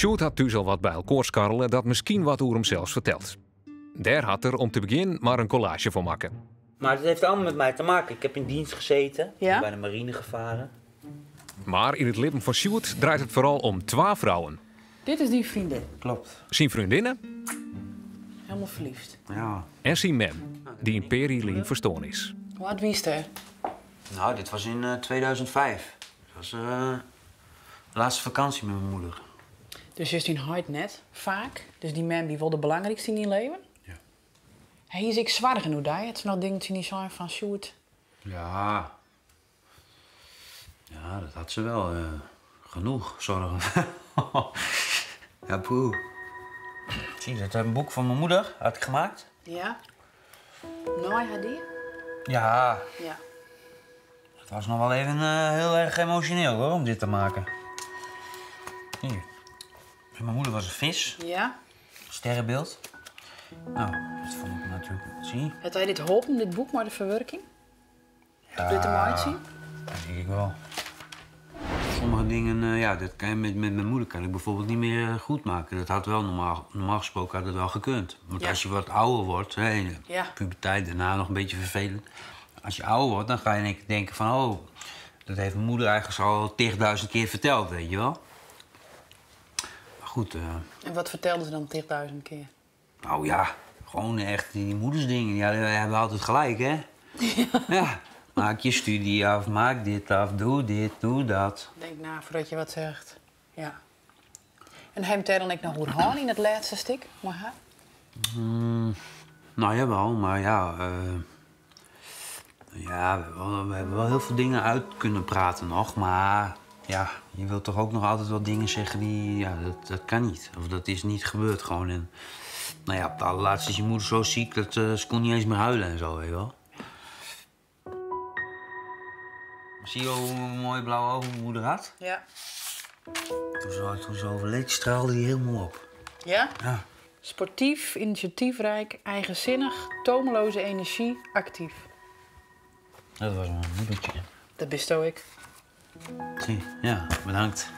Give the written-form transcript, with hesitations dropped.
Sjoerd had thuis al wat bij elkaar skarrelen dat misschien wat over hemzelf vertelt. Daar had er om te beginnen maar een collage voor maken. Maar het heeft allemaal met mij te maken. Ik heb in dienst gezeten, Ja? bij de marine gevaren. Maar in het leven van Sjoerd draait het vooral om 2 vrouwen. Dit is die vriendin. Klopt. Zijn vriendinnen Helemaal verliefd. Ja. en zijn man, die in Perilien verstoorn is. Hoe oud wie is er? Nou, dit was in 2005. Dat was de laatste vakantie met mijn moeder. Dus Justine Hyde net, vaak. Dus die man die wel de belangrijkste in je leven. Ja. Hij is ik zwaar genoeg daar. Het is nog dingen niet zijn van Sjoerd. Ja. Ja, dat had ze wel. Genoeg zorgen. Ja, poeh. Zie je, dat een boek van mijn moeder had ik gemaakt. Ja? Nou, had die? Ja. Ja. Het was nog wel even heel erg emotioneel hoor, om dit te maken. Hier. Mijn moeder was een vis. Ja? Sterrenbeeld. Nou, dat vond ik natuurlijk. Zie? Had hij dit geholpen, dit boek, maar de verwerking? Ja, Dit er maar uitzien? dat denk ik wel. Sommige dingen, ja, dat kan je met mijn moeder kan ik bijvoorbeeld niet meer goed maken. Dat had wel normaal gesproken had het wel gekund. Want Ja. als je wat ouder wordt, hè, in de Ja. puberteit, daarna nog een beetje vervelend. Als je ouder wordt, dan ga je in één keer denken van, oh, dat heeft mijn moeder eigenlijk al 10.000 keer verteld, weet je wel. Maar goed, En wat vertelden ze dan 10.000 keer? nou ja, gewoon echt die moedersdingen. Ja, die hebben altijd gelijk, hè? Ja. Maak je studie af, maak dit af, doe dit, doe dat. Denk na voordat je wat zegt. Ja. En hij vertelde dan ik nog hoe het gaan in het laatste stuk? Maar haar? Nou, jawel, maar ja... ja, we hebben wel heel veel dingen uit kunnen praten nog, maar... Ja, je wilt toch ook nog altijd wel dingen zeggen die... Ja, dat kan niet. Of dat is niet gebeurd gewoon. En, nou ja, op de allerlaatste is je moeder zo ziek dat ze kon niet eens meer huilen en zo, weet je wel. Zie je hoe mooi blauwe ogen mijn moeder had? Ja. Toen ze overleed, straalde hij helemaal op. Ja? Ja. Sportief, initiatiefrijk, eigenzinnig, tomeloze energie, actief. Dat was mijn moedertje. Dat bestow ik. Zie, ja, bedankt.